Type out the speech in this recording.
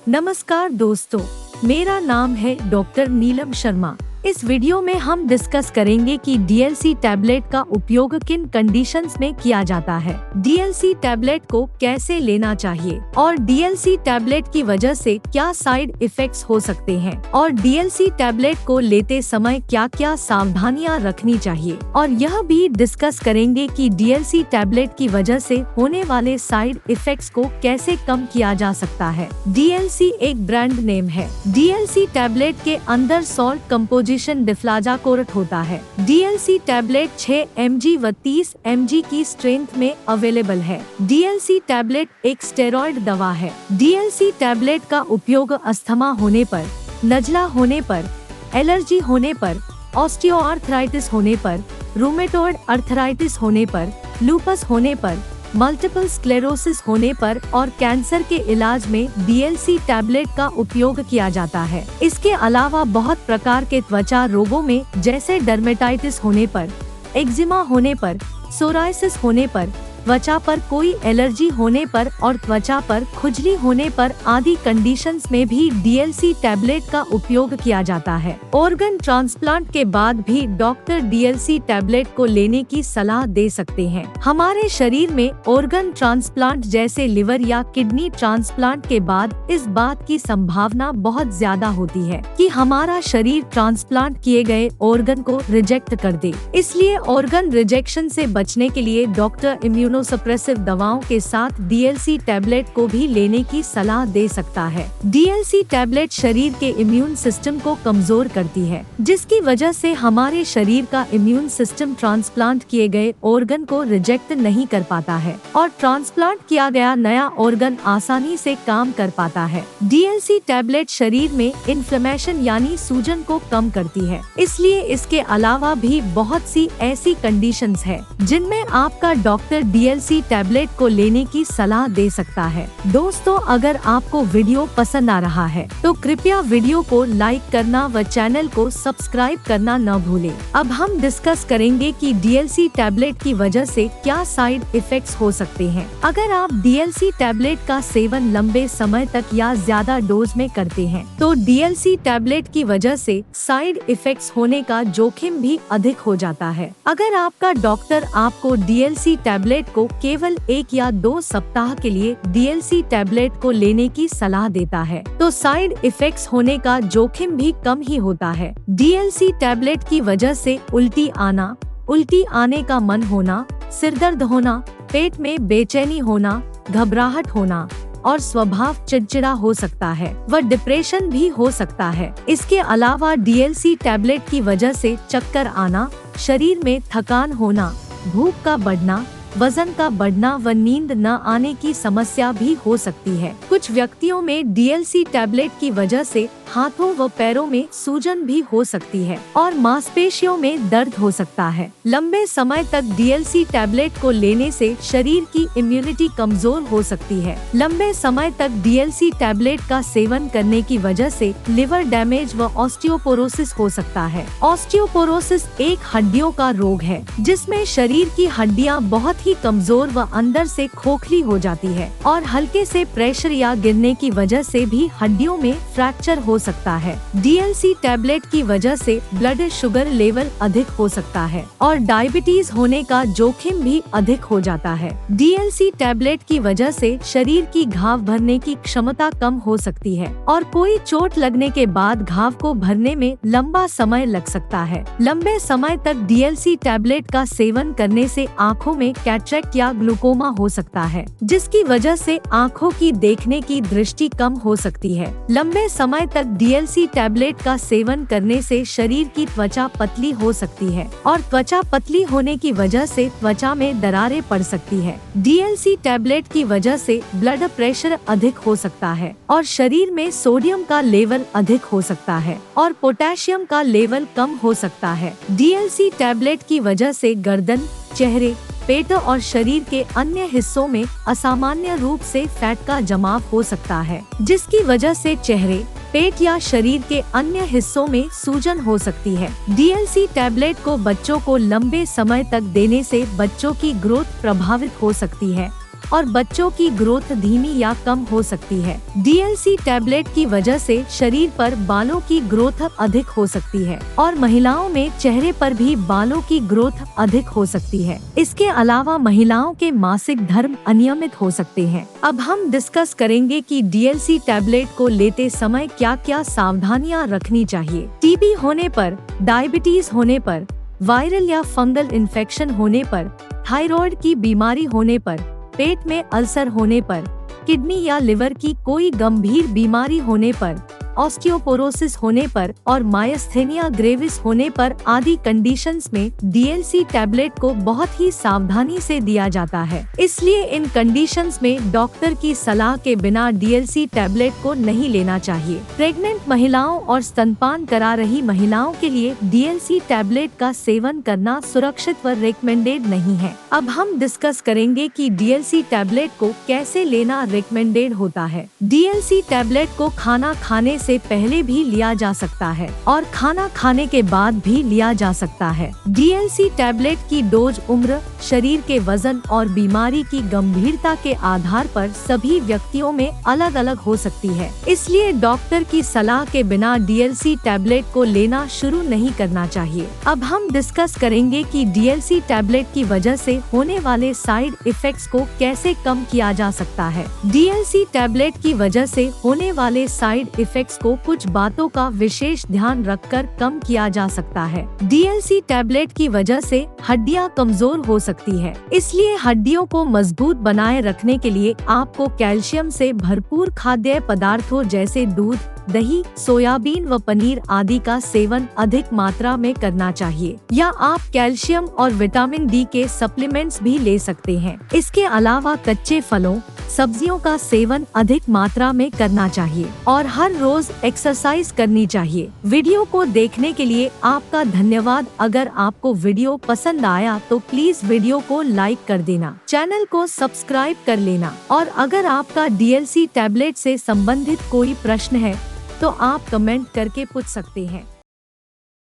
नमस्कार दोस्तों, मेरा नाम है डॉक्टर नीलम शर्मा। इस वीडियो में हम डिस्कस करेंगे कि डीएलसी टैबलेट का उपयोग किन कंडीशंस में किया जाता है, डीएलसी टैबलेट को कैसे लेना चाहिए और डीएलसी टैबलेट की वजह से क्या साइड इफेक्ट्स हो सकते हैं और डीएलसी टैबलेट को लेते समय क्या क्या सावधानियां रखनी चाहिए। और यह भी डिस्कस करेंगे कि डीएलसी टैबलेट की वजह से होने वाले साइड इफेक्ट्स को कैसे कम किया जा सकता है। डीएलसी एक ब्रांड नेम है। डीएलसी टैबलेट के अंदर सॉल्ट कंपोजिशन डिफ्लाजाकोरेट होता है। डीएलसी टैबलेट 6 mg व 30 mg की स्ट्रेंथ में अवेलेबल है। डीएलसी टैबलेट एक स्टेरॉइड दवा है। डीएलसी टैबलेट का उपयोग अस्थमा होने पर, नज़ला होने पर, एलर्जी होने पर, ऑस्टियोआर्थराइटिस होने पर, रूमेटॉइड अर्थराइटिस होने पर, लूपस होने पर, मल्टीपल स्क्लेरोसिस होने पर और कैंसर के इलाज में डीएलसी टैबलेट का उपयोग किया जाता है। इसके अलावा बहुत प्रकार के त्वचा रोगों में जैसे डर्मेटाइटिस होने पर, एक्जिमा होने पर, सोराइसिस होने पर, त्वचा पर कोई एलर्जी होने पर और त्वचा पर खुजली होने पर आदि कंडीशंस में भी डीएलसी टैबलेट का उपयोग किया जाता है। ऑर्गन ट्रांसप्लांट के बाद भी डॉक्टर डीएलसी टैबलेट को लेने की सलाह दे सकते हैं। हमारे शरीर में ऑर्गन ट्रांसप्लांट जैसे लिवर या किडनी ट्रांसप्लांट के बाद इस बात की संभावना बहुत ज्यादा होती है कि हमारा शरीर ट्रांसप्लांट किए गए ऑर्गन को रिजेक्ट कर दे। इसलिए ऑर्गन रिजेक्शन से बचने के लिए डॉक्टर इम्यूनोसप्रेसिव दवाओं के साथ डीएलसी टैबलेट को भी लेने की सलाह दे सकता है। डीएलसी टैबलेट शरीर के इम्यून सिस्टम को कमजोर करती है, जिसकी वजह से हमारे शरीर का इम्यून सिस्टम ट्रांसप्लांट किए गए ऑर्गन को रिजेक्ट नहीं कर पाता है और ट्रांसप्लांट किया गया नया ऑर्गन आसानी से काम कर पाता है। डीएलसी टैबलेट शरीर में इन्फ्लेमेशन यानी सूजन को कम करती है। इसलिए इसके अलावा भी बहुत सी ऐसी कंडीशंस है जिनमें आपका डॉक्टर डीएलसी टैबलेट को लेने की सलाह दे सकता है। दोस्तों, अगर आपको वीडियो पसंद आ रहा है तो कृपया वीडियो को लाइक करना व चैनल को सब्सक्राइब करना न भूलें। अब हम डिस्कस करेंगे कि डीएलसी टैबलेट की वजह से क्या साइड इफेक्ट्स हो सकते हैं। अगर आप डीएलसी टैबलेट का सेवन लंबे समय तक या ज्यादा डोज में करते हैं तो डीएलसी टैबलेट की वजह से साइड इफेक्ट्स होने का जोखिम भी अधिक हो जाता है। अगर आपका डॉक्टर आपको डीएलसी टैबलेट को केवल 1 या 2 सप्ताह के लिए डीएलसी टैबलेट को लेने की सलाह देता है तो साइड इफेक्ट्स होने का जोखिम भी कम ही होता है। डीएलसी टैबलेट की वजह से उल्टी आने का मन होना, सिरदर्द होना, पेट में बेचैनी होना, घबराहट होना और स्वभाव चिड़चिड़ा हो सकता है व डिप्रेशन भी हो सकता है। इसके अलावा डीएलसी टैबलेट की वजह से चक्कर आना, शरीर में थकान होना, भूख का बढ़ना, वजन का बढ़ना व नींद न आने की समस्या भी हो सकती है। कुछ व्यक्तियों में डीएलसी टैबलेट की वजह से हाथों व पैरों में सूजन भी हो सकती है और मांसपेशियों में दर्द हो सकता है। लंबे समय तक डीएलसी टैबलेट को लेने से शरीर की इम्यूनिटी कमजोर हो सकती है। लंबे समय तक डीएलसी टैबलेट का सेवन करने की वजह से लिवर डैमेज व ऑस्टियोपोरोसिस हो सकता है। ऑस्टियोपोरोसिस एक हड्डियों का रोग है जिसमें शरीर की हड्डियां बहुत ही कमजोर व अंदर से खोखली हो जाती है और हल्के से प्रेशर या गिरने की वजह से भी हड्डियों में फ्रैक्चर हो सकता है। डीएलसी टैबलेट की वजह से ब्लड शुगर लेवल अधिक हो सकता है और डायबिटीज होने का जोखिम भी अधिक हो जाता है। डीएलसी टैबलेट की वजह से शरीर की घाव भरने की क्षमता कम हो सकती है और कोई चोट लगने के बाद घाव को भरने में लंबा समय लग सकता है। लंबे समय तक डीएलसी टैबलेट का सेवन करने से आँखों में कैटरेक्ट या ग्लूकोमा हो सकता है, जिसकी वजह से आँखों की देखने की दृष्टि कम हो सकती है। लंबे समय तक डीएलसी टैबलेट का सेवन करने से शरीर की त्वचा पतली हो सकती है और त्वचा पतली होने की वजह से त्वचा में दरारें पड़ सकती है। डीएलसी टैबलेट की वजह से ब्लड प्रेशर अधिक हो सकता है और शरीर में सोडियम का लेवल अधिक हो सकता है और पोटेशियम का लेवल कम हो सकता है। डीएलसी टैबलेट की वजह से गर्दन, चेहरे, पेट और शरीर के अन्य हिस्सों में असामान्य रूप से फैट का जमाव हो सकता है, जिसकी वजह से चेहरे, पेट या शरीर के अन्य हिस्सों में सूजन हो सकती है। डीएलसी टैबलेट को बच्चों को लंबे समय तक देने से बच्चों की ग्रोथ प्रभावित हो सकती है और बच्चों की ग्रोथ धीमी या कम हो सकती है। DLC टैबलेट की वजह से शरीर पर बालों की ग्रोथ अधिक हो सकती है और महिलाओं में चेहरे पर भी बालों की ग्रोथ अधिक हो सकती है। इसके अलावा महिलाओं के मासिक धर्म अनियमित हो सकते हैं। अब हम डिस्कस करेंगे कि DLC टैबलेट को लेते समय क्या क्या सावधानियां रखनी चाहिए। TB होने पर, डायबिटीज होने पर, वायरल या फंगल इन्फेक्शन होने पर, थायराइड की बीमारी होने पर, पेट में अल्सर होने पर, किडनी या लिवर की कोई गंभीर बीमारी होने पर, ऑस्टियोपोरोसिस होने पर और मायस्थेनिया ग्रेविस होने पर आदि कंडीशंस में DLC टैबलेट को बहुत ही सावधानी से दिया जाता है। इसलिए इन कंडीशंस में डॉक्टर की सलाह के बिना DLC टैबलेट को नहीं लेना चाहिए। प्रेग्नेंट महिलाओं और स्तनपान करा रही महिलाओं के लिए DLC टैबलेट का सेवन करना सुरक्षित व रिकमेंडेड नहीं है। अब हम डिस्कस करेंगे कि DLC टैबलेट को कैसे लेना रिकमेंडेड होता है। DLC टैबलेट को खाना खाने से पहले भी लिया जा सकता है और खाना खाने के बाद भी लिया जा सकता है। DLC टैबलेट की डोज उम्र, शरीर के वजन और बीमारी की गंभीरता के आधार पर सभी व्यक्तियों में अलग अलग हो सकती है। इसलिए डॉक्टर की सलाह के बिना DLC टैबलेट को लेना शुरू नहीं करना चाहिए। अब हम डिस्कस करेंगे कि DLC टैबलेट की वजह से होने वाले साइड इफेक्ट्स को कैसे कम किया जा सकता है। DLC टैबलेट की वजह से होने वाले साइड इफेक्ट्स को कुछ बातों का विशेष ध्यान रखकर कम किया जा सकता है। DLC टैबलेट की वजह से हड्डियां कमजोर हो सकती है, इसलिए हड्डियों को मजबूत बनाए रखने के लिए आपको कैल्शियम से भरपूर खाद्य पदार्थों जैसे दूध, दही, सोयाबीन व पनीर आदि का सेवन अधिक मात्रा में करना चाहिए, या आप कैल्शियम और विटामिन D के सप्लीमेंट्स भी ले सकते हैं। इसके अलावा कच्चे फलों, सब्जियों का सेवन अधिक मात्रा में करना चाहिए और हर रोज एक्सरसाइज करनी चाहिए। वीडियो को देखने के लिए आपका धन्यवाद। अगर आपको वीडियो पसंद आया तो प्लीज वीडियो को लाइक कर देना, चैनल को सब्सक्राइब कर लेना और अगर आपका DLC टैबलेट से संबंधित कोई प्रश्न है तो आप कमेंट करके पूछ सकते हैं।